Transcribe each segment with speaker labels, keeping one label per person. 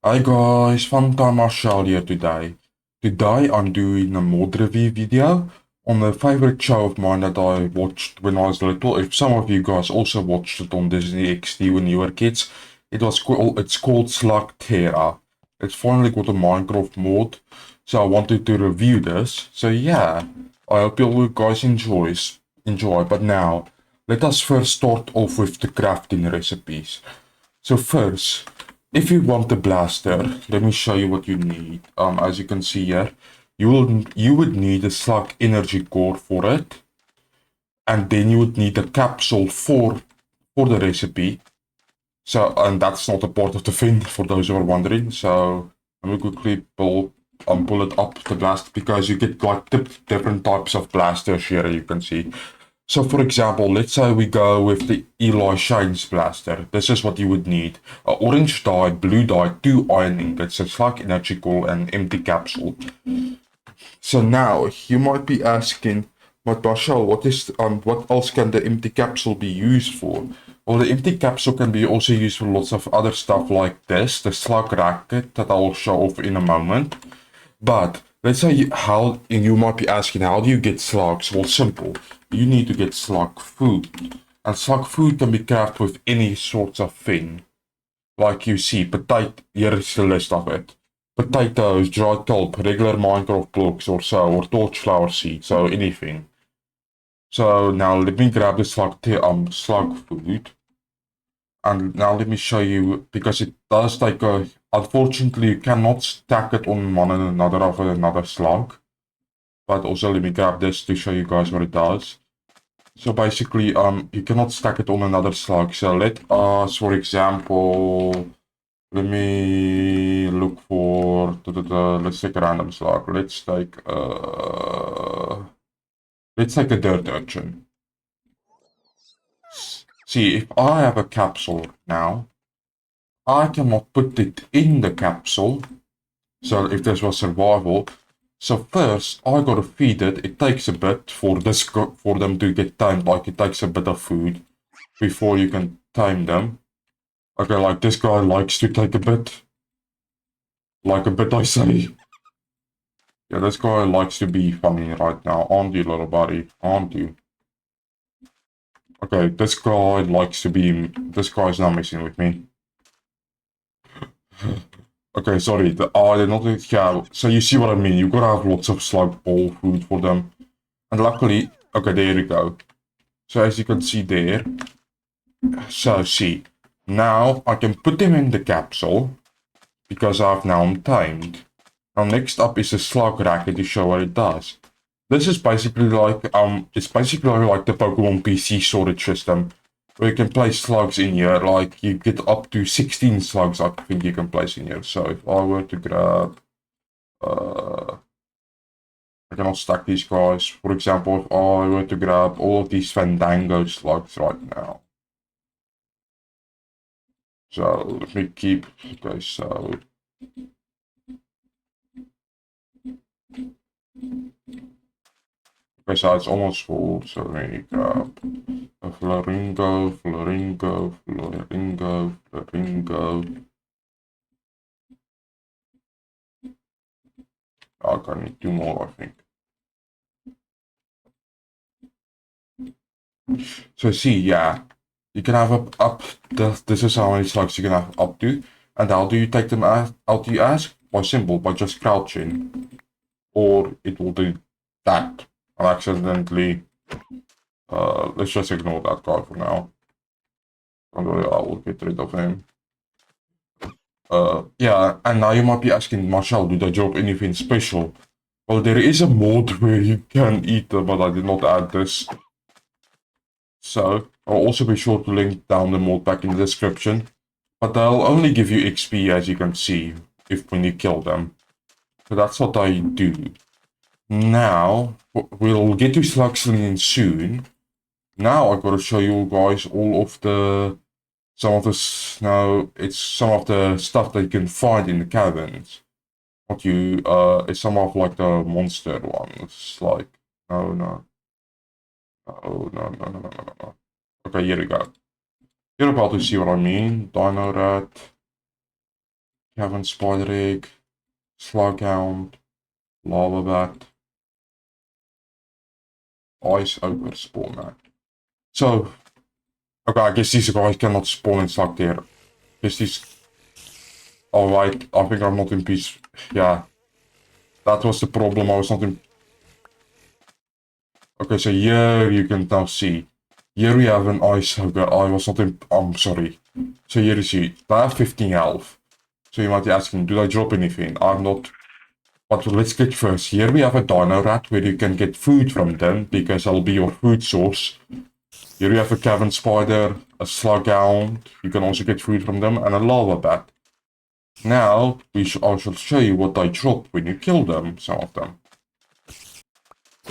Speaker 1: Hi guys, fun time Marshall here today. Today I'm doing a mod review video on a favorite show of mine that I watched when I was little. If some of you guys also watched it on Disney XD when you were kids, it's called Slugterra. It's finally got a Minecraft mod, so I wanted to review this. So yeah, I hope you guys enjoy. But now, let us first start off with the crafting recipes. So first, if you want the blaster, let me show you what you need. As you can see here, you would need a slug energy core for it, and then you would need a capsule for the recipe. So, and that's not a part of the thing for those who are wondering. So let me quickly pull it up the blaster because you get like different types of blasters here. You can see. So for example, let's say we go with the Eli Shane's blaster. This is what you would need. A orange dye, blue dye, 2 iron ingots, a slug energy core, and empty capsule. So now you might be asking, but Bashal, what else can the empty capsule be used for? Well, the empty capsule can be also used for lots of other stuff like this, the slug racket that I will show off in a moment. But let's say you might be asking, how do you get slugs? Well, simple. You need to get slug food. And slug food can be crafted with any sorts of thing. Like you see, potato, here is the list of it. Potatoes, dried tulp, regular Minecraft blocks or so, or torchflower seeds, so anything. So now let me grab the slug food. And now let me show you, because it does take a, unfortunately you cannot stack it on one another of another slug. But also let me grab this to show you guys what it does. So basically, you cannot stack it on another slug. So let us, for example, let me look for, let's take a random slug. Let's take a dirt urchin. See, if I have a capsule now, I cannot put it in the capsule. So if this was survival, so first I gotta feed it. It takes a bit for them to get tamed. Like it takes a bit of food before you can tame them. Okay, like this guy likes to take a bit. Like a bit, I say. Yeah, this guy likes to be funny right now, aren't you, little buddy? Aren't you? Okay, this guy likes to be. This guy's not messing with me. Okay, sorry. I did not. Yeah, so you see what I mean. You gotta have lots of slug ball food for them. And luckily, okay, there you go. So as you can see there, so see, now I can put them in the capsule because I've now tamed. Now next up is the slug racket to show what it does. This is basically like, it's basically like the Pokemon PC storage system, where you can place slugs in here, like you get up to 16 slugs I think you can place in here. So if I were to grab, I cannot stack these guys. For example, if I were to grab all of these Fandango slugs right now. So let me keep, okay, so. Okay, so it's almost full, so let me grab a Flaringo, Flaringo, Flaringo, Flaringo. Okay, I need 2 more, I think. So see, yeah, you can have this is how many slugs you can have up to. And how do you take them out, do you ask? By simple, by just crouching. Or it will do that. And accidentally, let's just ignore that guy for now. Don't worry, I will get rid of him. Yeah, and now you might be asking, Marshall, did I drop anything special? Well, there is a mod where you can eat them, but I did not add this. So, I'll also be sure to link down the mod back in the description. But they'll only give you XP, as you can see, when you kill them. So that's what I do. Now, we'll get to slug slinging soon. Now I gotta show you guys all of the it's some of the stuff that you can find in the cabins. What you it's some of like the monster ones. Like no. Okay, here we go. You're about to see what I mean. Dino rat. cavern spider egg, slughound, lava bat, ice ogre spawner. So, okay, I guess these guys cannot spawn in slugterra. I guess these. Alright, I think I'm not in peace. Yeah, that was the problem. I was not in. Okay, so here you can now see. Here we have an ice ogre. I was not in. I'm sorry. So here you see, they have 15 health. So you might be asking, do they drop anything? I'm not. But let's get first. Here we have a dino rat where you can get food from them because that'll be your food source. Here we have a cavern spider, a slughound. You can also get food from them, and a lava bat. Now I shall show you what they drop when you kill them. Some of them.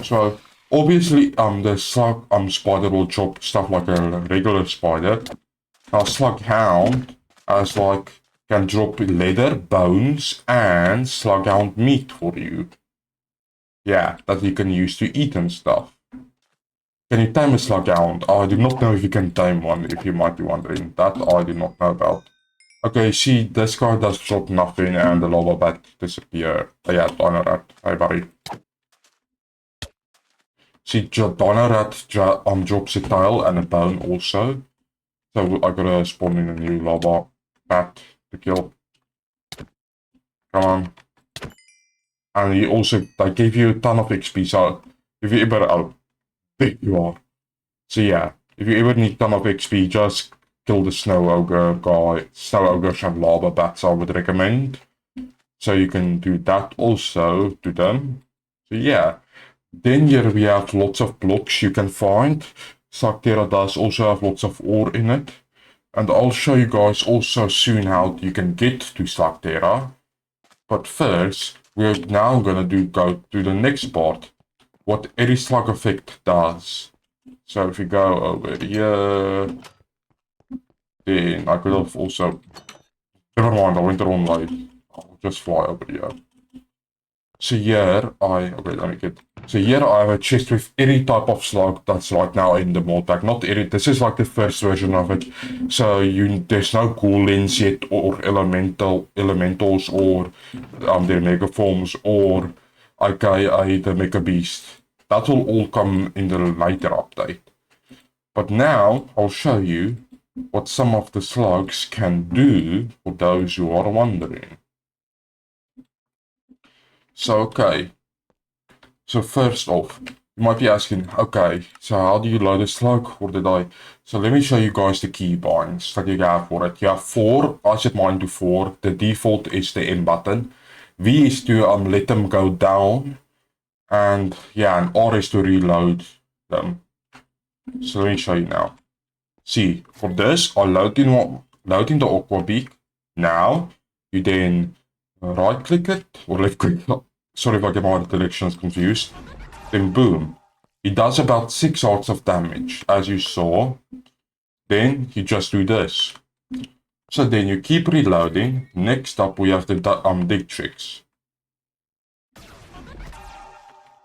Speaker 1: So obviously, the slug spider will drop stuff like a regular spider. Now slughound as like can drop leather, bones, and slughound meat for you. Yeah, that you can use to eat and stuff. Can you tame a slughound? I do not know if you can tame one, if you might be wondering. That I do not know about. Okay, see, this guy does drop nothing and the lava bat disappear. Oh, yeah, dino rat. Hey, buddy. See, dino rat drops a tail and a bone also. So I gotta spawn in a new lava bat to kill. Come on. And he also, they give you a ton of XP, so if you ever, oh, big you are. So yeah, if you ever need a ton of XP, just kill the snow ogre guy. Snow ogres and lava bats I would recommend. So you can do that also to them. So yeah. Then here we have lots of blocks you can find. Slugterra does also have lots of ore in it. And I'll show you guys also soon how you can get to Slugterra. But first, we're now gonna go to the next part. What every slug effect does. So if we go over here, then I could have also. Never mind, I went the wrong way. I'll just fly over here. So here okay, let me get. So here I have a chest with any type of slug that's right now in the mod pack. Not any, this is like the first version of it. So there's no golems yet, or elementals, or their megaforms, or aka the mega beast. That will all come in the later update. But now I'll show you what some of the slugs can do for those who are wondering. So okay. So first off, you might be asking, okay, so how do you load a slug, or did I? So let me show you guys the keybinds that you have for it. You have 4, I set mine to 4. The default is the M button. V is to let them go down. And yeah, and R is to reload them. So let me show you now. See, for this, I load in the aqua beak. Now, you then right click it, or left click. Sorry if I get my directions confused. Then boom. It does about 6 hearts of damage, as you saw. Then you just do this. So then you keep reloading. Next up we have the dig tricks.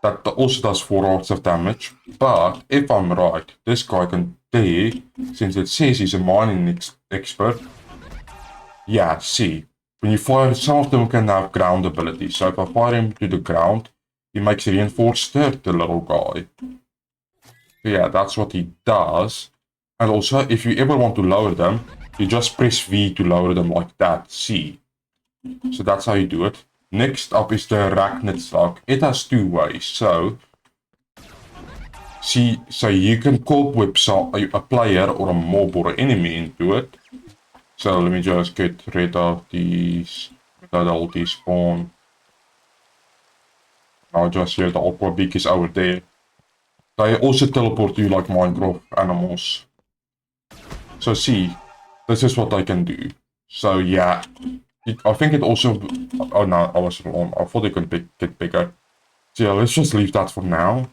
Speaker 1: That also does 4 hearts of damage. But if I'm right, this guy can dig, since it says he's a mining expert. Yeah, see. When you fire, some of them can have ground ability. So if I fire him to the ground, he makes reinforced dirt, the little guy. So yeah, that's what he does. And also, if you ever want to lower them, you just press V to lower them like that. See. So that's how you do it. Next up is the arachnid slug. It has 2 ways. So, see, so you can cope whip a player or a mob or an enemy into it. So let me just get rid of these, that all despawn. Now just here the aqua beak is over there. They also teleport you like Minecraft animals. So see, this is what I can do. So yeah, I think it also, oh no, I was wrong. I thought it could get bigger. So yeah, let's just leave that for now.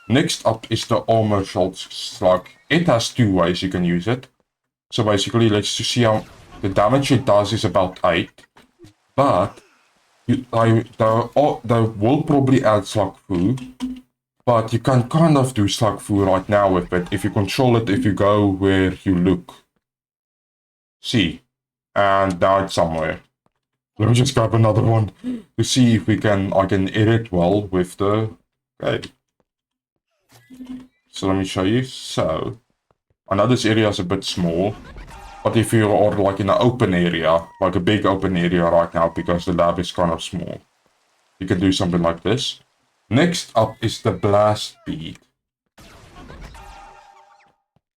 Speaker 1: Next up is the armor slug. It has 2 ways you can use it. So basically, let's just see how the damage it does is about 8. But they will probably add slug foo. But you can kind of do slug foo right now with it if you control it, if you go where you look. See. And now it's somewhere. Let me just grab another one to see if I can edit well with the... Okay. So let me show you. So, I know this area is a bit small, but if you are like in an open area, like a big open area right now, because the lab is kind of small, you can do something like this. Next up is the blast bead.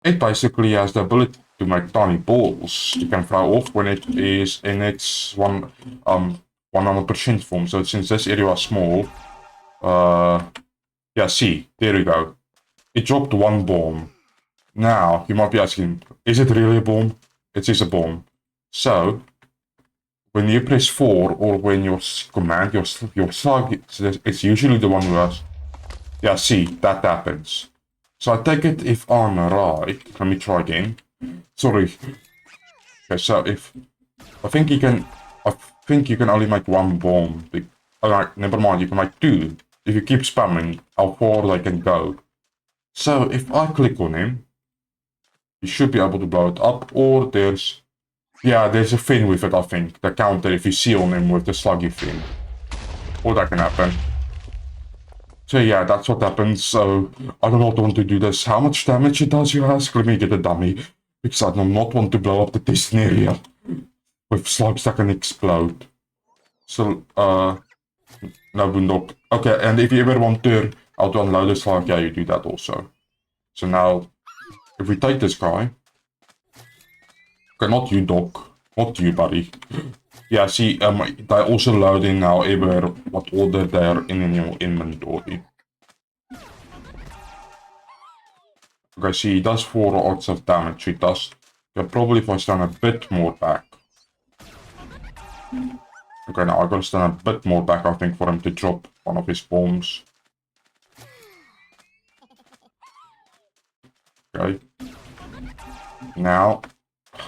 Speaker 1: It basically has the ability to make tiny balls you can throw off when it is in its 100% form. So since this area is small, yeah, see, there we go. It dropped one bomb. Now, you might be asking, is it really a bomb? It is a bomb. So, when you press 4 or when your command, your slug, it's usually the one who has... Yeah, see, that happens. So I take it if I'm right. Let me try again. Sorry. Okay, so if... I think you can only make one bomb. Alright, never mind, you can make 2. If you keep spamming, how far they can go. So if I click on him, you should be able to blow it up, or there's... Yeah, there's a fin with it, I think. The counter, if you see on him with the sluggy fin. Or that can happen. So yeah, that's what happens. So I do not want to do this. How much damage it does, you ask? Let me get a dummy. Because I do not want to blow up the testing area with slugs that can explode. So, no boondog. Okay, and if you ever want to how to unload a slug, yeah, you do that also. So now, if we take this guy... Okay, not you, Doc. Not you, buddy. Yeah, see, they also load in however what order they're in your inventory. Okay, see, he does 4 odds of damage. He does... Yeah, probably if I stand a bit more back. Okay, now I gotta stand a bit more back, I think, for him to drop one of his bombs. Okay. Now...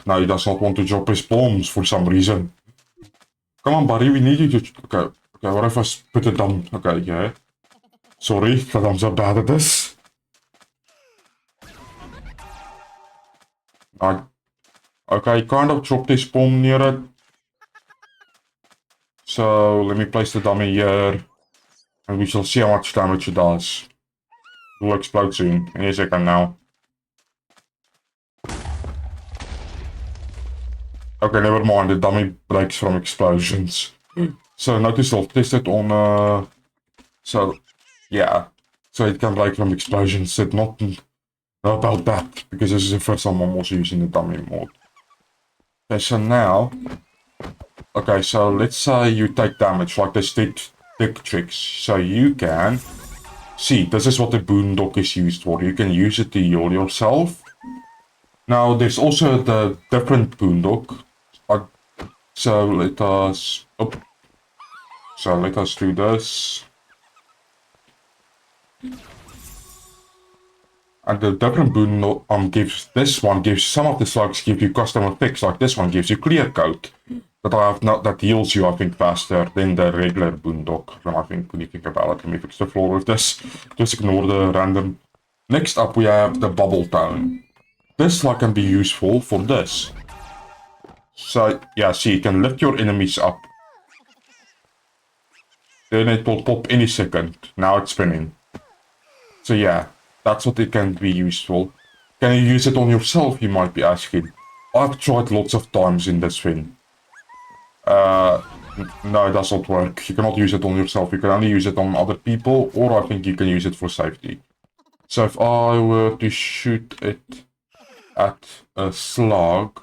Speaker 1: No, he does not want to drop his bombs for some reason. Come on, buddy, we need you to... Okay, what if I put it down? Okay, yeah. Sorry that I'm so bad at this. Okay, kind of dropped his bomb near it. So, let me place the dummy here. And we shall see how much damage it does. It will explode soon, in a second now. Okay, never mind, the dummy breaks from explosions. So notice I'll test it on, so, yeah. So it can break from explosions, it's not about that, because this is the first time I'm also using the dummy mode. Okay, so now... Okay, so let's say you take damage, like the stick tricks. So you can... See, this is what the boondock is used for. You can use it to heal yourself. Now, there's also the different boondock. So let us... Oh. So let us do this. And the different boondock gives... This one gives... Some of the slugs give you custom effects, like this one gives you clear coat. That heals you, I think, faster than the regular boondock. I think, when you think about it, let me fix the floor with this. Just ignore the random. Next up, we have the bubble tone. This slug can be useful for this. So, yeah, see, you can lift your enemies up. Then it will pop any second. Now it's spinning. So yeah, that's what it can be useful. Can you use it on yourself, you might be asking. I've tried lots of times in this thing. No, it does not work. You cannot use it on yourself. You can only use it on other people, or I think you can use it for safety. So if I were to shoot it at a slug...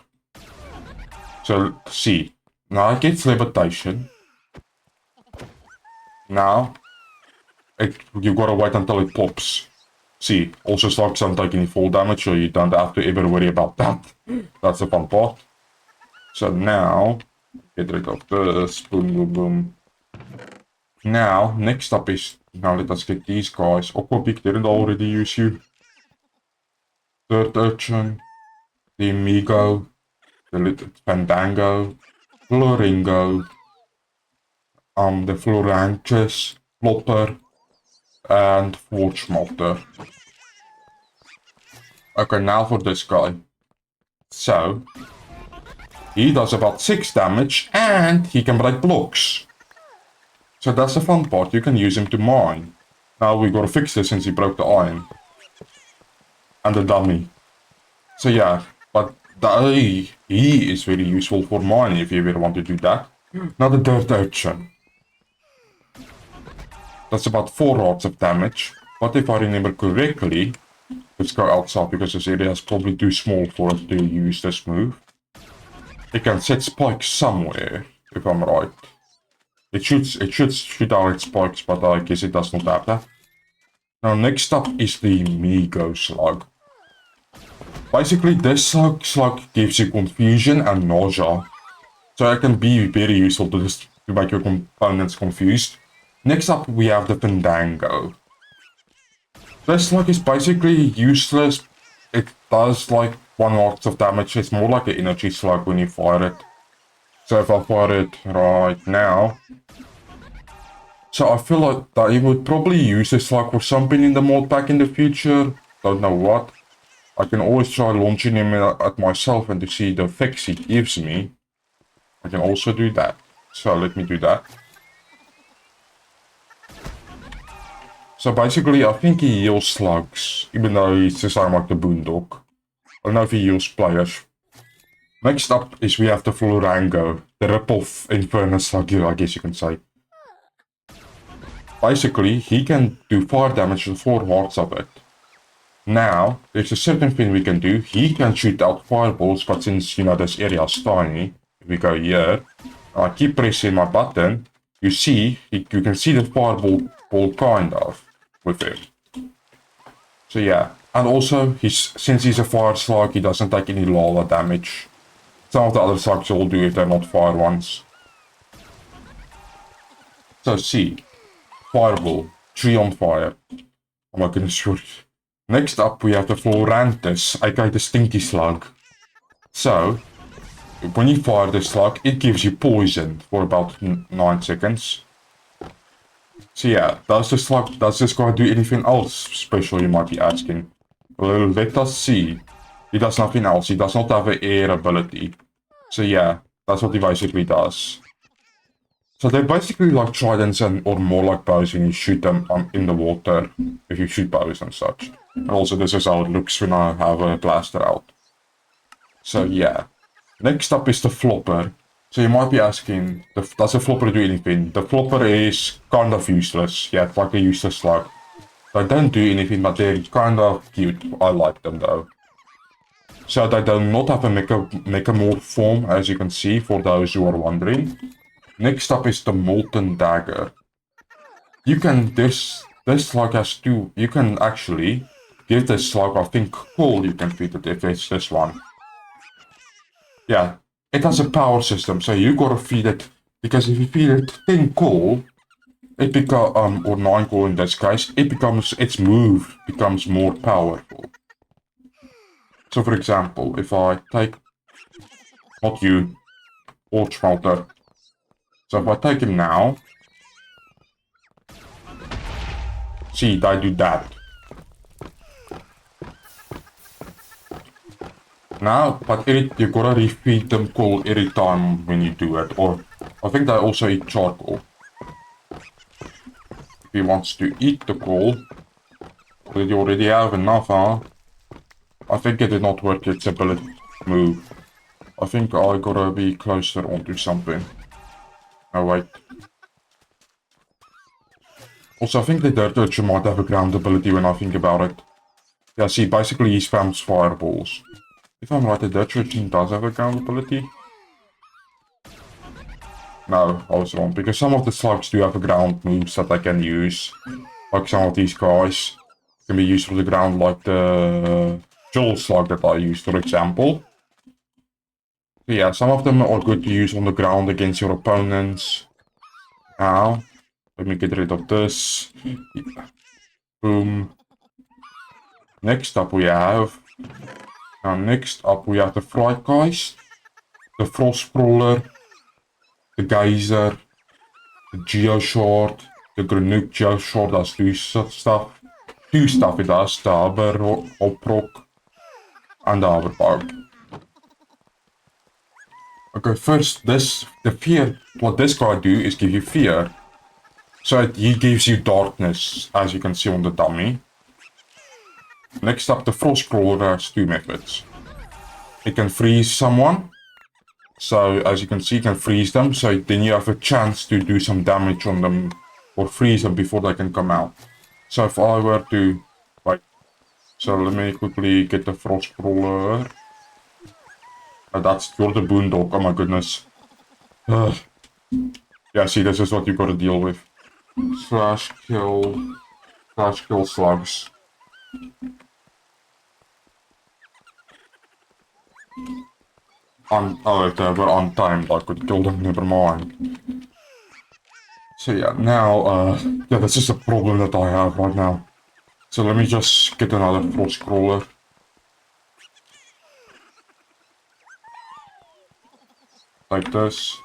Speaker 1: So, see. Now it gets levitation. Now, you gotta wait until it pops. See, also slugs don't take any fall damage, so you don't have to ever worry about that. That's the fun part. So now... Get rid of this, boom, boom, boom. Now, next up is, now let us get these guys. Aquabeak didn't already use you. Third Urchin, the Amigo, the little Fandango, Floringo, the Floranchus, Plotter, and Forge Smelter. Okay, now for this guy. So, he does about 6 damage, and he can break blocks. So that's the fun part, you can use him to mine. Now we gotta fix this since he broke the iron. And the dummy. So yeah, but he is very useful for mining if you ever want to do that. Now the dirt urchin. That's about 4 hearts of damage, but if I remember correctly, let's go outside because this area is probably too small for us to use this move. It can set spikes somewhere, if I'm right. It should shoot out its spikes, but I guess it does not have that. Now next up is the Mego Slug. Basically this slug gives you confusion and nausea. So it can be very useful to make your components confused. Next up we have the Fandango. This slug is basically useless. It does like 1 heart of damage. It's more like an energy slug when you fire it. So if I fire it right now. So I feel like that you would probably use this slug for something in the mod pack in the future. Don't know what. I can always try launching him at myself and to see the effects he gives me. I can also do that. So let me do that. So basically I think he heals slugs, even though he's the same like the Boondock. I don't know if he heals players. Next up is we have the Florango, the rip-off Inferno Slug, I guess you can say. Basically, he can do fire damage to 4 hearts of it. Now, there's a certain thing we can do. He can shoot out fireballs, but since, you know, this area is tiny, if we go here, I keep pressing my button, you see, you can see the fireball kind of with him. So yeah, and also, since he's a fire slug, he doesn't take any lava damage. Some of the other slugs will do if they're not fire ones. So see, fireball, tree on fire. Oh my goodness, sure. Next up we have the Florantus, aka the Stinky Slug. So, when you fire the slug, it gives you poison for about 9 seconds. So yeah, does this guy do anything else special, you might be asking? Well, let us see. He does nothing else, he does not have an air ability. So yeah, that's what he basically does. So they're basically like tridents or more like bows when you shoot them in the water, if you shoot bows and such. And also this is how it looks when I have a blaster out. So yeah. Next up is the Flopper. So you might be asking, does the Flopper do anything? The Flopper is kind of useless. Yeah, it's like a useless slug. They don't do anything, but they're kind of cute. I like them though. So they do not have a mechamorph form, as you can see, for those who are wondering. Next up is the Molten Dagger. You can, this slug has two, you can actually give this slug, I think, coal you can feed it if it's this one. Yeah, it has a power system, so you gotta feed it, because if you feed it 10 coal, it becomes, or 9 coal in this case, its move becomes more powerful. So for example, if I take, not you, Orch Smelter. So if I take him now, see, I do that. Now, but you gotta refeed them coal every time when you do it, or I think they also eat charcoal. If he wants to eat the coal, but you already have enough, huh? I think it did not work its ability move. I think I gotta be closer onto something. Oh wait. Also, I think the Dirt Urchin might have a ground ability when I think about it. Yeah, see, basically he spams fireballs. If I'm right, the Dirt Urchin does have a ground ability. No, I was wrong, because some of the slugs do have a ground moves that I can use. Like some of these guys can be used for the ground, like the Joel slug that I used, for example. So yeah, some of them are good to use on the ground against your opponents. Now, let me get rid of this. Yeah. Boom. Next up we have... the Frightgeist, the Frostbrawler, the Geyser, the Geoshard, the Granuk Geoshard does two stuff. Two stuff it does, the Hoprock and the Hoverbug. Okay, first, the fear, what this guy do is give you fear. So he gives you darkness, as you can see on the dummy. Next up, the frost crawler has two methods. It can freeze someone. So as you can see, you can freeze them. So then you have a chance to do some damage on them or freeze them before they can come out. So if I were to, like, so let me quickly get the frost crawler. You're the boondog. Oh my goodness. Ugh. Yeah, see, this is what you gotta deal with. Slash kill slugs. If they were untimed, I could kill them, never mind. So yeah, now, yeah, this is a problem that I have right now. So let me just get another frost crawler. Like this.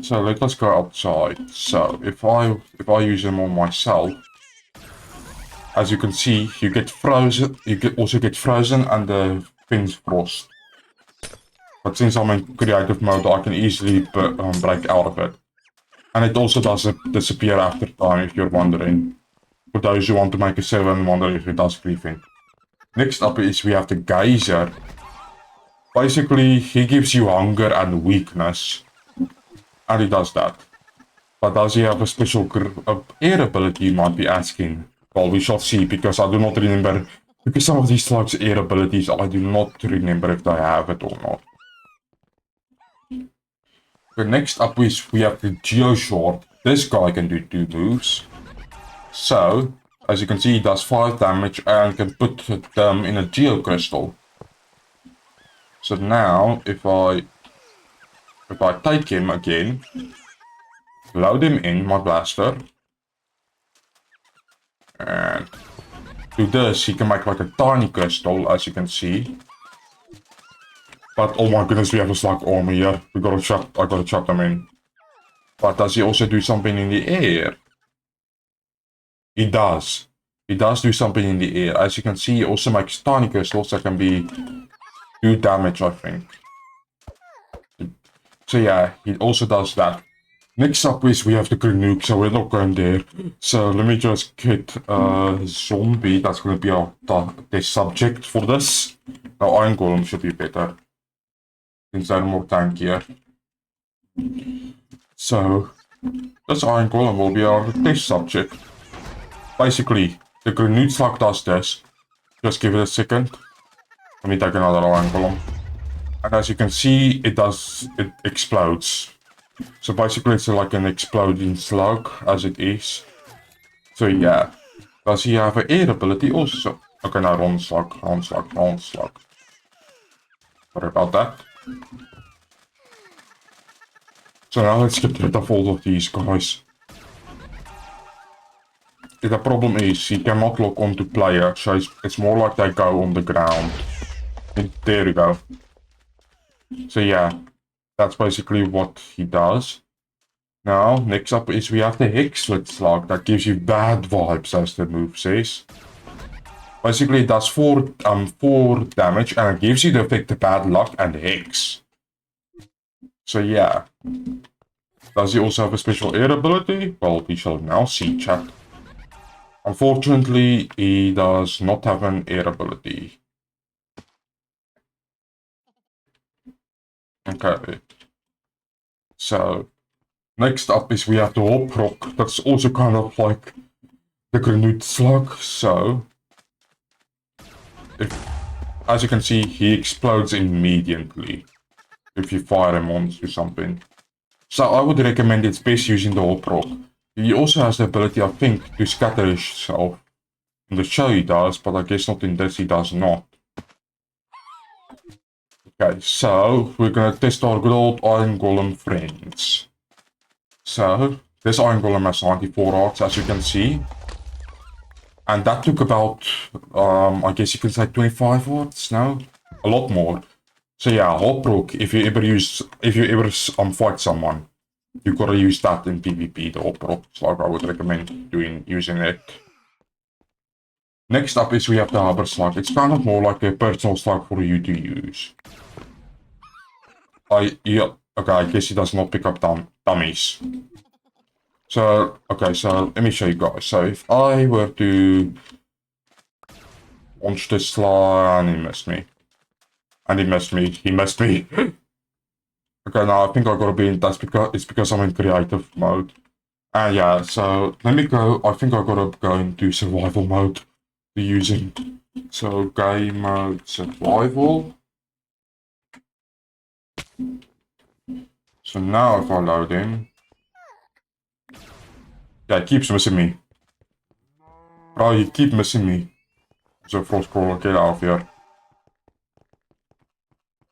Speaker 1: So let us go outside. So if I use them on myself, as you can see, you get frozen. Also get frozen and the things frost. But since I'm in creative mode, I can easily break out of it. And it also does disappear after time, if you're wondering. For those who want to make a 7, wonder if it does everything. Next up is we have the geyser. Basically, he gives you hunger and weakness. And he does that. But does he have a special air ability, you might be asking? Well, we shall see, because I do not remember. Because some of these slugs' air abilities, I do not remember if they have it or not. The next up is we have the Geoshard. This guy can do 2 moves. So, as you can see, he does 5 damage and can put them in a Geocrystal. So now, if I take him again, load him in my blaster, and do this, he can make like a tiny crystal, as you can see. But oh my goodness, we have a slug army here. I gotta chop them in. But does he also do something in the air? He does. He does do something in the air. As you can see, he also makes tiny crystals that can do damage, I think. So yeah, he also does that. Next up is we have the Grenouille, so we're not going there. So let me just get a zombie. That's going to be the subject for this. Now Iron Golem should be better, since they're more tankier. So this Iron Golem will be our test subject. Basically, the Grenouille slug does this. Just give it a second. Let me take another Iron Golem. And as you can see, it explodes. So basically it's like an exploding slug, as it is. So yeah. Does he have an air ability also? Okay, now run slug. Sorry about that. So now let's get rid of all of these guys. The problem is he cannot lock onto player, so it's more like they go on the ground. And there we go. So yeah, that's basically what he does. Now, next up is we have the Hexlet Slug that gives you bad vibes, as the move says. Basically, it does 4 damage and it gives you the effect of bad luck and hex. So yeah. Does he also have a special air ability? Well, we shall now see, chat. Unfortunately, he does not have an air ability. Okay. So, next up is we have the Hop Rock. That's also kind of like the Grenouille Slug. So, as you can see, he explodes immediately if you fire him onto something. So I would recommend it's best using the Hop Rock. He also has the ability, I think, to scatter himself. In the show he does, but I guess not in this he does not. Okay, so we're gonna test our good old Iron Golem friends. So, this Iron Golem has 94 hearts, as you can see. And that took about, I guess you can say 25 hearts now? A lot more. So yeah, Hop Rock, if you ever fight someone, you gotta use that in PvP, the Hop Rock. So I would recommend using it. Next up is we have the Harbor Slug. It's kind of more like a personal slug for you to use. Yeah, okay, I guess he does not pick up dummies. So, okay, so let me show you guys. So if I were to launch this slide, and he missed me. And he missed me. He missed me. Okay, now I think I gotta be in, it's because I'm in creative mode. And yeah, so let me go, I think I gotta go into survival mode to use him. So game mode survival. So now if I load him, yeah, he keeps missing me. Bro, you keep missing me. So frost crawler, get out of here.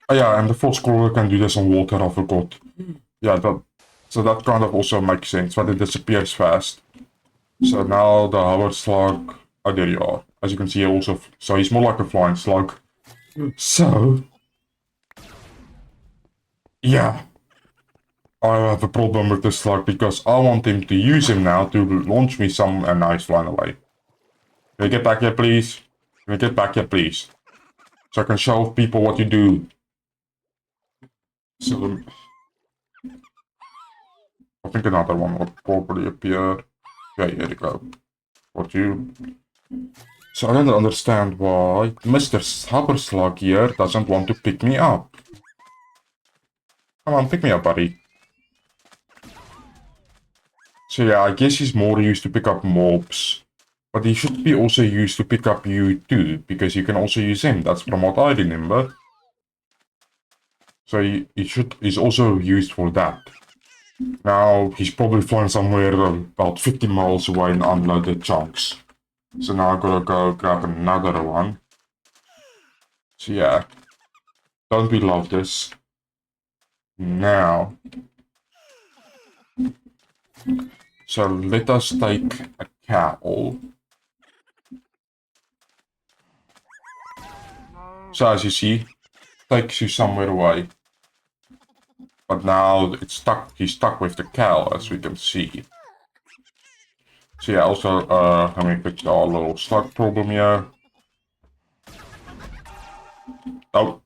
Speaker 1: Oh yeah, and the frost crawler can do this on water, I forgot. Yeah, so that kind of also makes sense, but it disappears fast. So now the Howard slug, oh there you are. As you can see also, so he's more like a flying slug. So, yeah. I have a problem with this slug because I want him to use him now to launch me some and now he's flying away. Can you get back here please? Can you get back here please? So I can show people what you do. So, I think another one will probably appear. Okay, here you go. What you... So I don't understand why Mr. Hubber Slug here doesn't want to pick me up. Come on, pick me up, buddy. So yeah, I guess he's more used to pick up mobs. But he should be also used to pick up you too, because you can also use him. That's from what I remember. So he's also used for that. Now, he's probably flying somewhere about 50 miles away in unloaded chunks. So now I gotta go grab another one. So yeah, don't we love this? Now, so let us take a cow. So as you see, takes you somewhere away. But now it's stuck, he's stuck with the cow, as we can see. So yeah, also, let me fix our little slug problem here. Oh.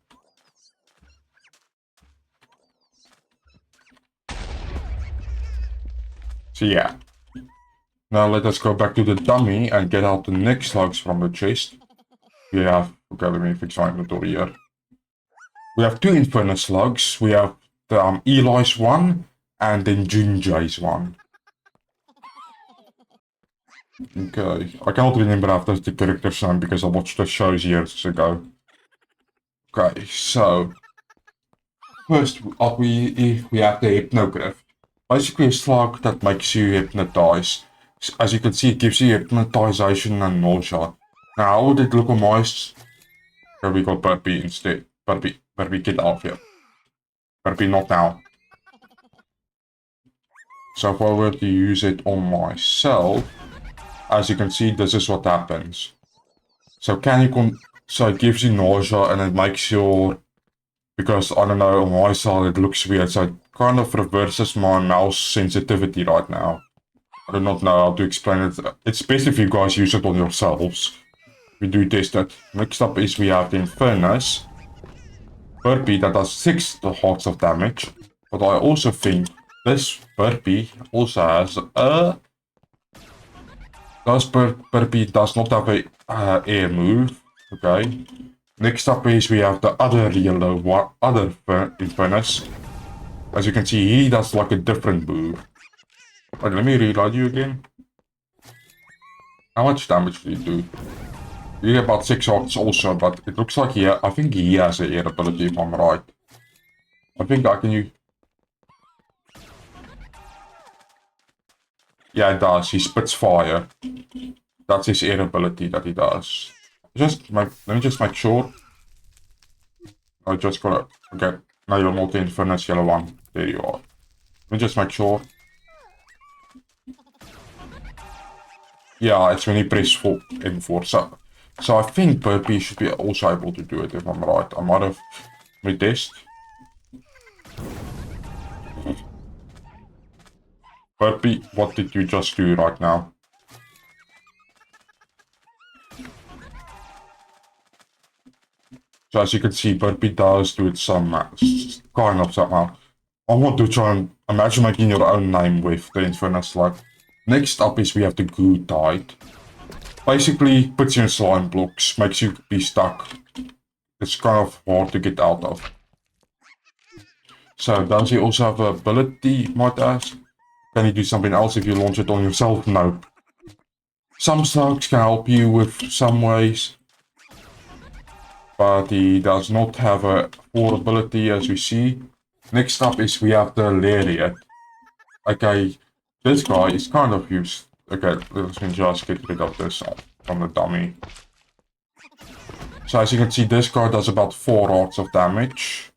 Speaker 1: So yeah. Now let us go back to the dummy and get out the next slugs from the chest. We have, okay, let me fix our inventory here. We have two Inferno slugs. We have the Eli's one and then Junjai's one. Okay, I cannot remember after the character's name because I watched the shows years ago. Okay, so first we have the Hypnogriff. Basically a slug that makes you hypnotize. As you can see, it gives you hypnotization and nausea. Now, how would it look on mice? Here we got Burpee instead. Burpee, get out of here. Burpee, not now. So if I were to use it on myself, as you can see, this is what happens. So so it gives you nausea and it makes your, because I don't know, on my side it looks weird, so it kind of reverses my mouse sensitivity right now. I do not know how to explain it. It's best if you guys use it on yourselves. We do test it. Next up is we have the Infernus. Burpee that does 6 hearts of damage. But I also think this Burpee also has a... Burpee does not have a air move. Okay. Next up is we have the other yellow one, other Infernus. As you can see, he does like a different move. Wait, let me reload you again. How much damage do you do? You get about 6 hearts also, but it looks like I think he has an air ability if I'm right. I think I can use... Yeah, it does. He spits fire. That's his air ability that he does. Let me just make sure. I just gotta... Okay, now you're not the Infernus yellow one. There you are. Let me just make sure. Yeah, it's when you press N4. So I think Burpee should be also able to do it if I'm right. I might have made test. Burpee, what did you just do right now? So as you can see, Burpee does do it some kind of somehow. I want to try and imagine making your own name with the Infernal Slug. Next up is we have the Goo Tide. Basically, puts you in slime blocks, makes you be stuck. It's kind of hard to get out of. So, does he also have an ability, might ask? Can he do something else if you launch it on yourself? Nope. Some slugs can help you with some ways, but he does not have a full ability as we see. Next up is we have the Lariat. Okay, this guy is kind of used. Okay, let's just get rid of this from the dummy. So as you can see, this guy does about 4 hearts of damage.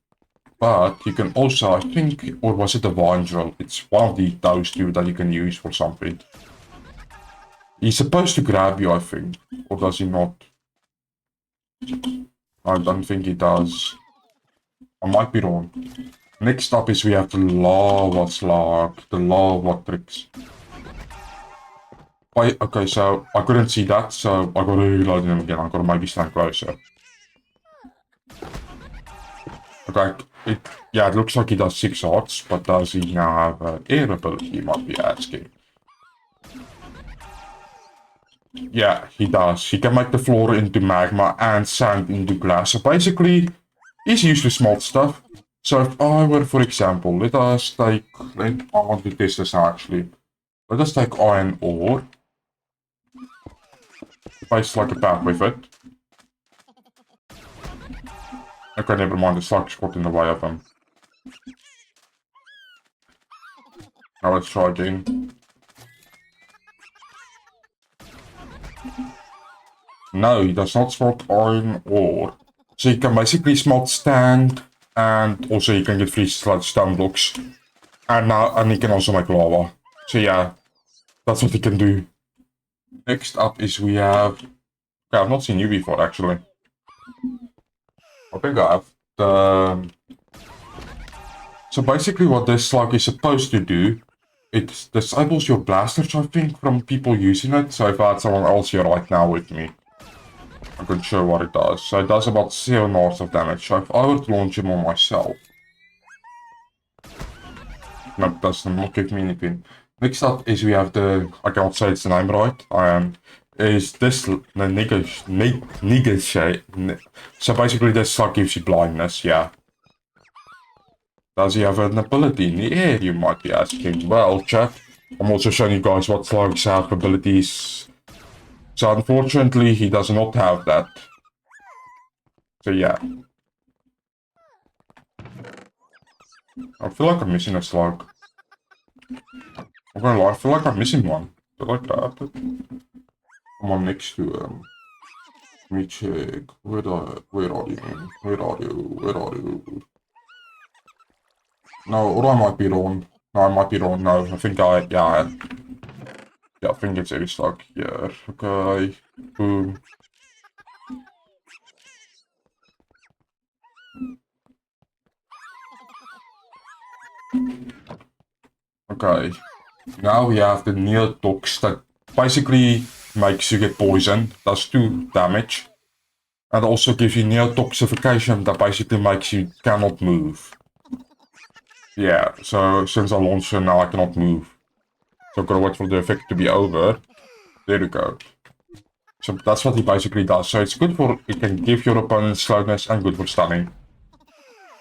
Speaker 1: But you can also, I think, or was it a Vine Drill? It's one of those two that you can use for something. He's supposed to grab you, I think. Or does he not? I don't think he does. I might be wrong. Next up is we have the Lava Slug, the Lava Tricks. Okay, so I couldn't see that, so I gotta reload him again. I gotta maybe stand closer. Okay, it looks like he does 6 hearts, but does he now have an air ability, you might be asking. Yeah, he does. He can make the floor into magma and sand into glass. So basically, he's used to small stuff. So if I were, for example, I want to test this actually. Let us take iron ore. Place like a path with it. Okay, never mind, the slug's got in the way of him. Now let's try again. No, he does not smelt iron ore. So you can basically smelt stand, and also you can get free stone blocks. And he can also make lava. So yeah, that's what he can do. Next up is we have... Okay, I've not seen you before actually. I think I have. So basically what this slug is supposed to do, it disables your blasters, I think, from people using it. So if I had someone else here right now with me, I can show what it does. So it does about 7 hearts of damage. So if I were to launch him on myself... Nope, does not give me anything. Next up is we have the... I cannot say its name right. Is this the negate? So basically this slug gives you blindness, yeah. Does he have an ability in the air, you might be asking? Well, chat, I'm also showing you guys what slugs have abilities. So unfortunately, he does not have that. So yeah. I feel like I'm missing a slug. I'm gonna lie, I feel like I'm missing one. Did I grab it? I'm on next to him. Let me check. Where are you, man? Where are you? No, or I might be wrong. No, I might be wrong. No, I think yeah, I think it's a slug here. Okay. Boom. Okay. Now we have the Neotox that basically makes you get poisoned. Does 2 damage. And also gives you Neotoxification that basically makes you cannot move. Yeah, so since I launched it now I cannot move. So I've got to wait for the effect to be over. There we go. So that's what he basically does. So it's good for, it can give your opponent slowness and good for stunning.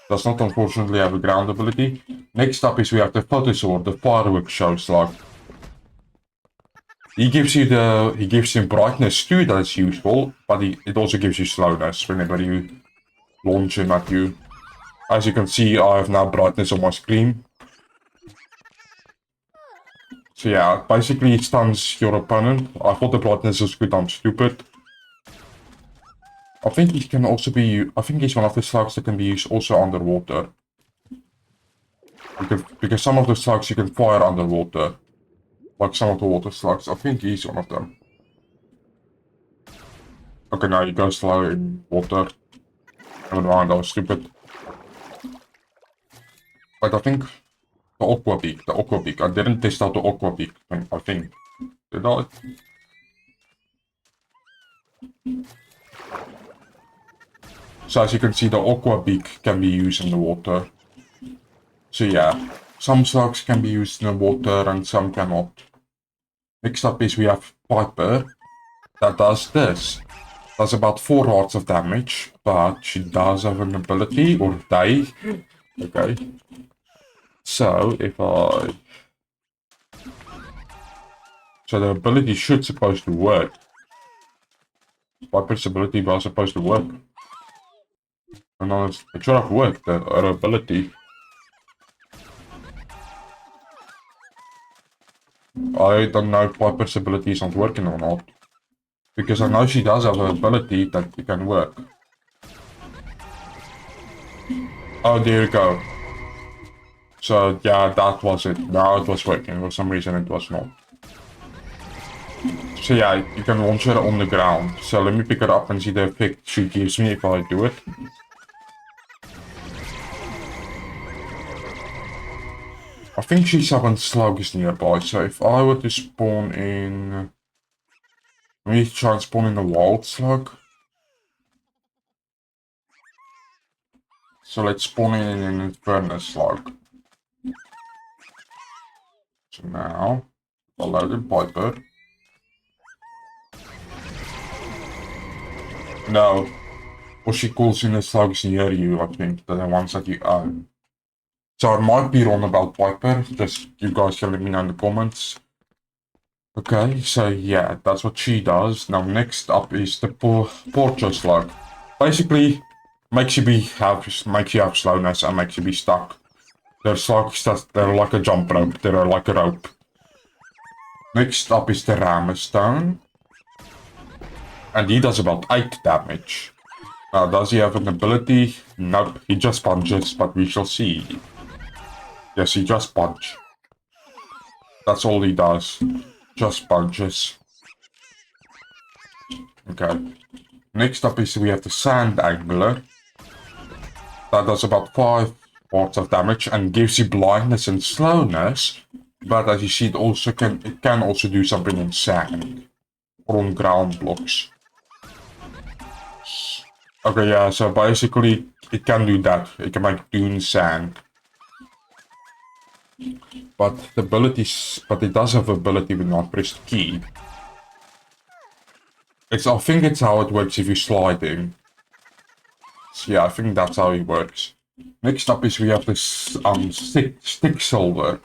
Speaker 1: Does not unfortunately have a ground ability. Next up is we have the Photosword, the fireworks show slug. He gives you brightness too, that's useful, but it also gives you slowness whenever you launch him at you. As you can see, I have now brightness on my screen. So yeah, basically it stuns your opponent. I thought the brightness was good, I'm stupid. I think he can also be, I think he's one of the slugs that can be used also underwater. Because some of the slugs you can fire underwater. Like some of the water slugs, I think he's one of them. Okay, now you go slow in water. Never mind, I was stupid. But I think the Aqua Beak. I didn't test out the Aqua Beak, I think. Did I? So as you can see, the aqua beak can be used in the water. So yeah, some slugs can be used in the water and some cannot. Next up is we have Piper that does this. Does about 4 hearts of damage, but she does have an ability, or they. Okay. So if I... So the ability should supposed to work. Piper's ability was supposed to work. And honest, it should have worked, her ability. I don't know if Piper's ability is not working or not. Because I know she does have an ability that it can work. Oh, there you go. So yeah, that was it. Now it was working. For some reason it was not. So yeah, you can launch her on the ground. So let me pick her up and see the effect she gives me if I do it. I think she summons slugs nearby, so if I were to spawn in... Let me try and spawn in a wild slug. So let's spawn in an inferno slug. So now, I'll load in Piper. No, what she calls in the slugs near you, I think, the ones that you own. So I might be wrong about Piper, just you guys can let me know in the comments. Okay, so yeah, that's what she does. Now next up is the Porcho Slug. Basically, makes you have slowness and makes you be stuck. They're slugs they're like a jump rope, they're like a rope. Next up is the Ramstone. And he does about 8 damage. Now does he have an ability? Nope, he just punches, but we shall see. Yes, he just punch. That's all he does. Just punches. Okay. Next up is we have the Sand Angler. That does about 5 parts of damage and gives you blindness and slowness. But as you see, it can also do something on sand or on ground blocks. Okay, yeah, so basically it can do that. It can make dune sand. But it does have ability when not press key. I think it's how it works if you slide in. So yeah, I think that's how it works. Next up is we have this stick silver.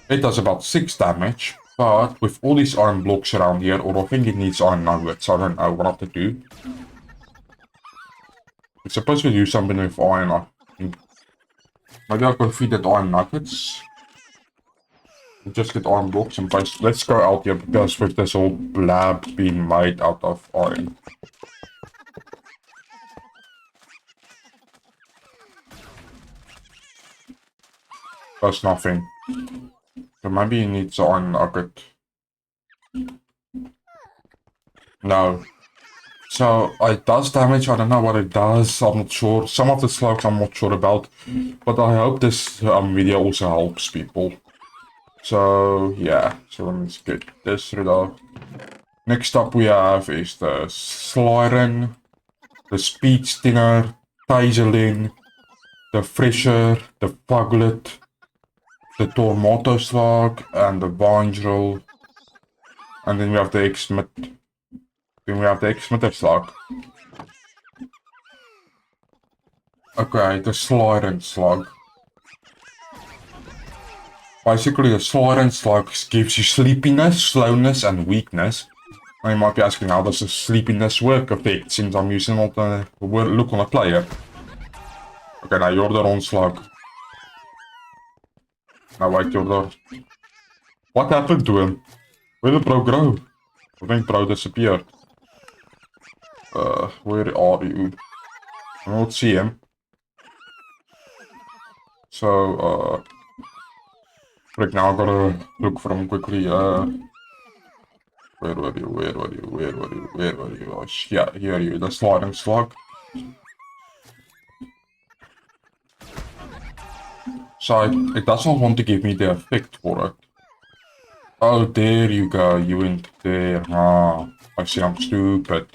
Speaker 1: It does about 6 damage, but with all these iron blocks around here, or I think it needs iron nuggets, I don't know what to do. It's supposed to do something with iron, I think. Maybe I could feed it iron nuggets. Just get iron blocks and place. Let's go out here because with this whole lab being made out of iron. That's nothing. So maybe he needs an iron nugget. No. So it does damage, I don't know what it does, I'm not sure. Some of the slugs I'm not sure about. But I hope this video also helps people. So yeah, so let's get this rid of. Next up we have is the Slyren, the Speed Stinger, Taserlin, the Fresher, the Puglet, the Tormato Slug, and the Vangel. And then we have the Exmitter Slug. Okay, the Slyren Slug. Basically, the Slyren Slug gives you sleepiness, slowness, and weakness. Now you might be asking, how does the sleepiness work effect, since I'm using all the look on a player. Okay, now you're the wrong slug. Now wait, you're the... What happened to him? Where did bro go? I think bro disappeared. Where are you? I don't see him. So, right now I gotta look for him quickly. Where were you? Where were you? Where were you? Where were you? Oh, yeah, here you, the sliding slug. So it doesn't want to give me the effect for it. Oh, there you go, you went there. Ah, I see, I'm stupid.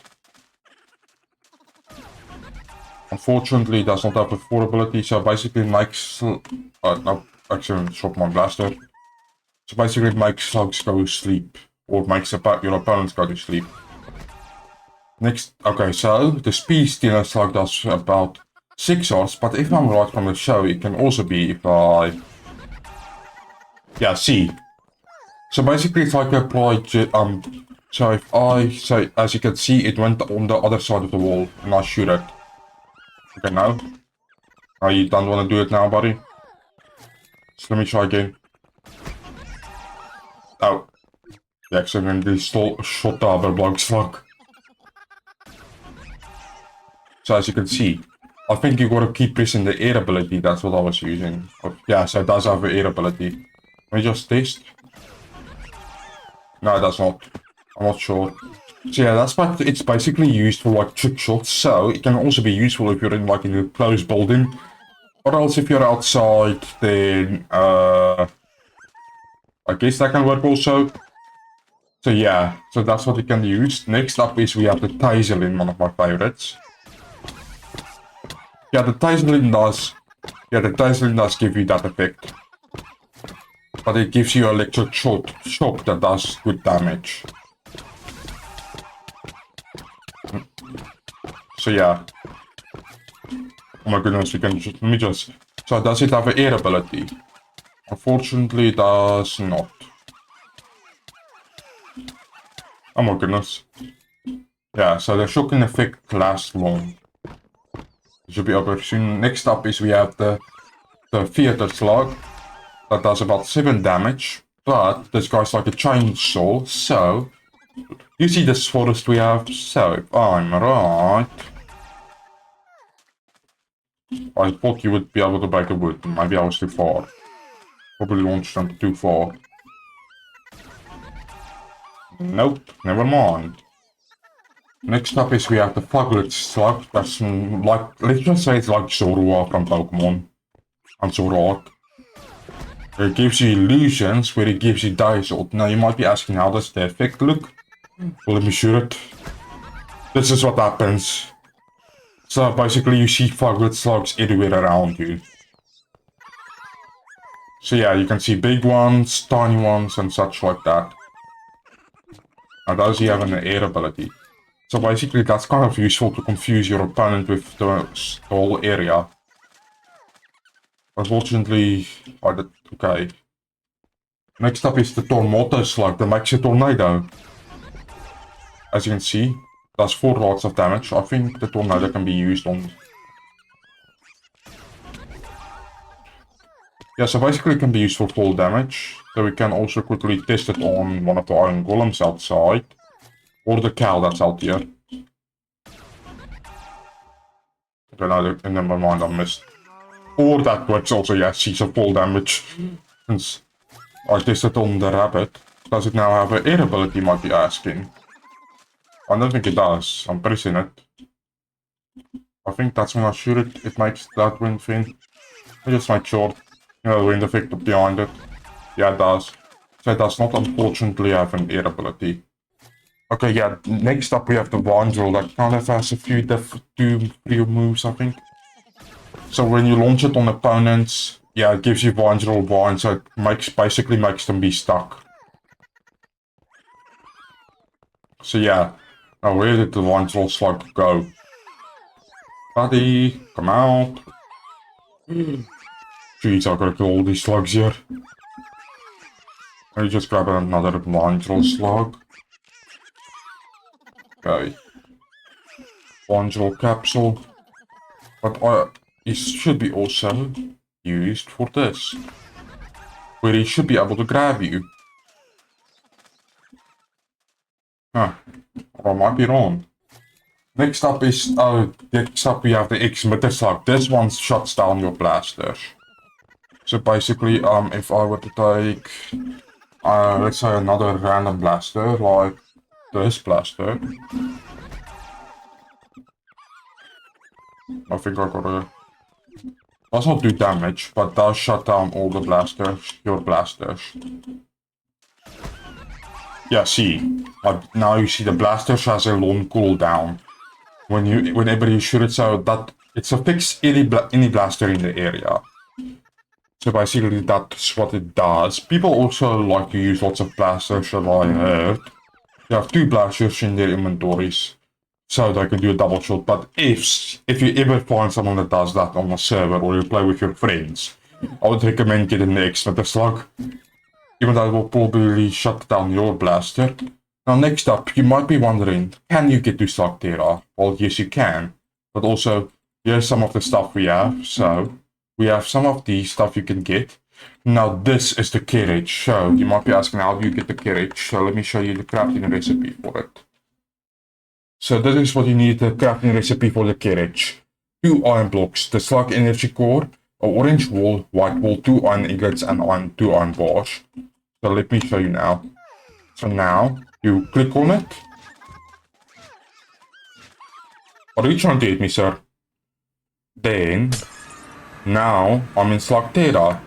Speaker 1: Unfortunately, it does not have affordability, so basically makes... no, actually, swap my blaster. So basically it makes slugs go to sleep, or makes your opponents go to sleep. Next, okay, so the speed stealer slug does about 6 hours, but if I'm right from the show, it can also be if I... Yeah, see. So basically it's like I applied, so if I say, as you can see, it went on the other side of the wall, and I shoot it. Okay, now? Oh, you don't want to do it now, buddy? So let me try again. Oh. The accidentally shot the other bloke's slug. So as you can see, I think you gotta keep pressing the air ability, that's what I was using. Oh, yeah, so it does have an air ability. Let me just test. No, it does not. I'm not sure. So yeah, that's why it's basically used for like trick shots, so it can also be useful if you're in like in a closed building. Or else if you're outside, then I guess that can work also. So yeah, so that's what it can be used. Next up is we have the Taserlin, one of my favorites. Yeah, the Taserlin does give you that effect. But it gives you electric shock that does good damage. So yeah. Oh my goodness, we can just, let me just... So does it have an air ability? Unfortunately, it does not. Oh my goodness. Yeah, so the shocking effect lasts long. It should be over soon. Next up is we have the theater slug. That does about 7 damage. But this guy's like a chainsaw, so... You see this forest we have? So, if I'm right... I thought you would be able to break the wood. Maybe I was too far. Probably launched them too far. Nope, never mind. Next up is we have the Fuglet Slug. That's like, let's just say it's like Zorua from Pokemon. And Zoroark. It gives you illusions where it gives you dice. Now you might be asking, how does the effect look? Well, let me shoot it. This is what happens. So basically you see Fuglet Slugs everywhere around you. So yeah, you can see big ones, tiny ones, and such like that. Now those you have an air ability. So basically that's kind of useful to confuse your opponent with the whole area. Unfortunately, okay. Next up is the Tornado Slug that makes a tornado. As you can see, does 4 lots of damage. I think the tornado can be used on... Yeah, so basically it can be used for full damage. So we can also quickly test it on one of the iron golems outside. Or the cow that's out here. Okay, no, never mind, I missed. Or that works also, yes, she's a full damage. Since I tested on the rabbit. Does it now have an air ability, might be asking? I don't think it does. I'm pressing it. I think that's when I shoot it, it makes that wind thing. I just make sure, you know, the wind effect behind it. Yeah, it does. So it does not unfortunately have an air ability. Okay, yeah, next up we have the Vine Drill that kind of has a few three moves, I think. So when you launch it on opponents, yeah, it gives you Vine Drill Vine, so it basically makes them be stuck. So yeah, now where did the Vine Drill Slug go? Buddy, come out. Jeez, I gotta kill all these slugs here. Let me just grab another Vine Drill Slug. Okay. Vine Drill Capsule. But it should be also used for this. Where he should be able to grab you. Huh. Or I might be wrong. Next up we have the X-Mitter Slug. This one shuts down your blasters. So basically, if I were to take, let's say another random blaster, like this blaster. I think I gotta... Does not do damage, but does shut down all the your blasters. Yeah, see. Now you see the blasters has a long cooldown. Whenever you shoot it, so that It's a fix any blaster in the area. So basically that's what it does. People also like to use lots of blasters, as I heard. They have 2 blasters in their inventories, so they can do a double shot. But if you ever find someone that does that on a server or you play with your friends, I would recommend getting the X with the slug, even though it will probably shut down your blaster. Now next up, you might be wondering, can you get to slugterra? Well, yes you can, but also here's some of the stuff we have. So we have some of the stuff you can get. Now this is the carriage. So you might be asking, how do you get the carriage? So let me show you the crafting recipe for it. So this is what you need, the crafting recipe for the carriage. 2 iron blocks, the slug energy core, an orange wool, white wool, 2 iron ingots, and 2 iron bars. So let me show you now. So now you click on it. What are you trying to hit me, sir? Then now I'm in slugterra.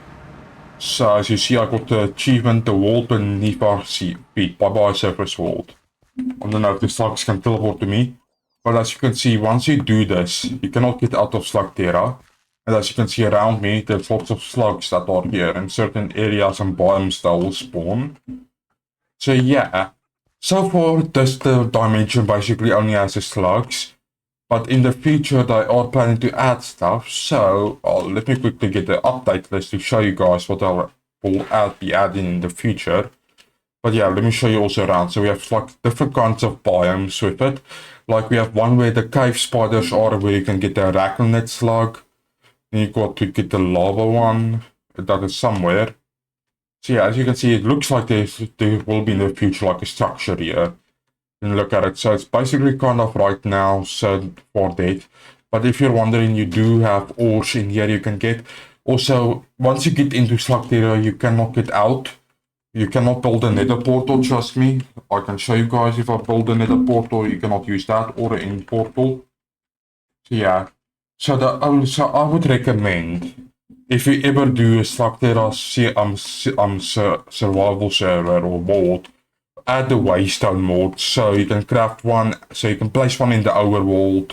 Speaker 1: So as you see, I got the achievement, the world beneath our feet. Bye bye surface world. I don't know if the slugs can teleport to me, but as you can see, once you do this, you cannot get out of slugterra. And as you can see around me, there's lots of slugs that are here, and certain areas and biomes that will spawn. So yeah, so far this dimension basically only has the slugs, but in the future they are planning to add stuff. So let me quickly get the update list to show you guys what I will be adding in the future. But yeah, let me show you also around. So we have like different kinds of biomes with it. Like we have one where the cave spiders are, where you can get the arachnid slug. Then you got to get the lava one that is somewhere. So yeah, as you can see, it looks like there will be in the future like a structure here. And look at it. So it's basically kind of right now set for that. But if you're wondering, you do have ores in here you can get. Also, once you get into slugterra, you cannot get out. You cannot build a nether portal, trust me. I can show you guys if I build a nether portal, you cannot use that or an end portal. So yeah. So I would recommend, if you ever do a slugterra survival server or mod, add the waystone mod so you can craft one, so you can place one in the overworld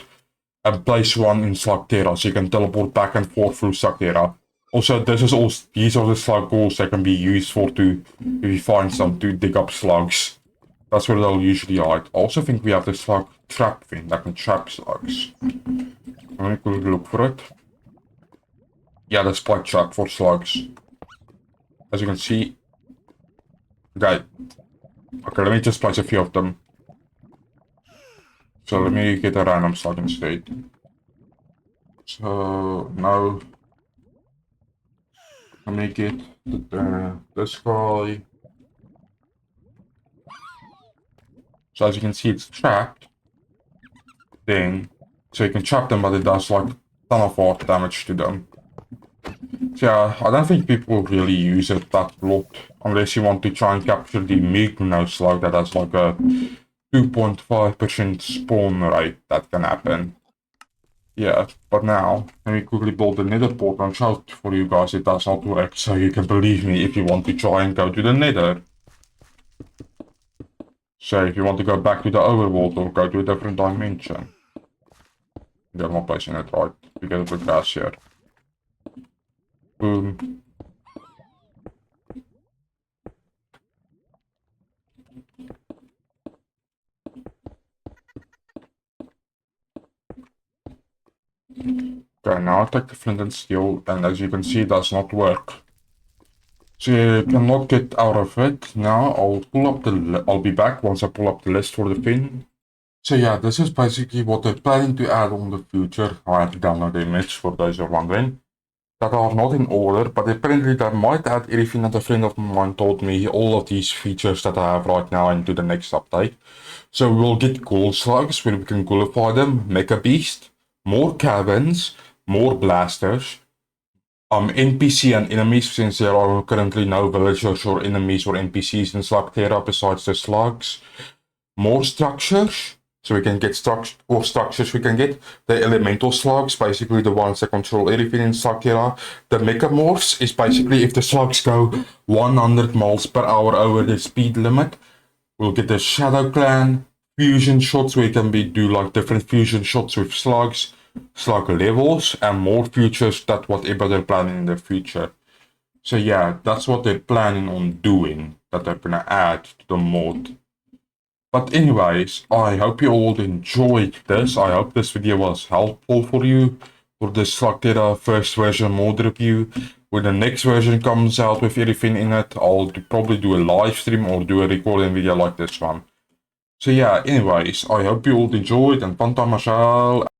Speaker 1: and place one in slugterra so you can teleport back and forth through slugterra. Also, these are the slug cores that can be used for if you find some to dig up slugs. That's where they'll usually hide. I also think we have the slug trap thing that can trap slugs. Let me quickly look for it. Yeah, the spike trap for slugs. As you can see. Okay, let me just place a few of them. So let me get a random slug instead. So now let me get this guy. So as you can see, it's trapped. Then, so you can trap them, but it does like a ton of hard damage to them. So yeah, I don't think people really use it that lot, unless you want to try and capture the Mykonos slug that has like a 2.5% spawn rate that can happen. Yeah, but now, let me quickly build the nether portal and show for you guys it does not work, so you can believe me if you want to try and go to the nether. So if you want to go back to the overworld or go to a different dimension. They're not placing it right. You get a bit grass here. Boom. Okay, now I take the flint and steel, and as you can see, it does not work. So you cannot get out of it. Now I'll be back once I pull up the list for the thing. So yeah, this is basically what they're planning to add on the future. I have to download the image for those who are wondering. That are not in order, but apparently they might add everything that a friend of mine told me, all of these features that I have right now into the next update. So we'll get ghoul slugs where we can ghoulify them, mecha beast, more cabins, more blasters, NPC and enemies, since there are currently no villagers or enemies or NPCs in slugterra besides the slugs. More structures, so we can get structures we can get. The elemental slugs, basically the ones that control everything in slugterra. The mechamorphs is basically if the slugs go 100 miles per hour over the speed limit. We'll get the shadow clan fusion shots where you can do like different fusion shots with slugs. slug levels and more features that whatever they're planning in the future. So yeah, that's what they're planning on doing, that they're gonna add to the mod. But anyways, I hope you all enjoyed this. I hope this video was helpful for you for the slugterra first version mod review. When the next version comes out with everything in it, I'll probably do a live stream or do a recording video like this one. So yeah, anyways, I hope you all enjoyed and fun time Marshall.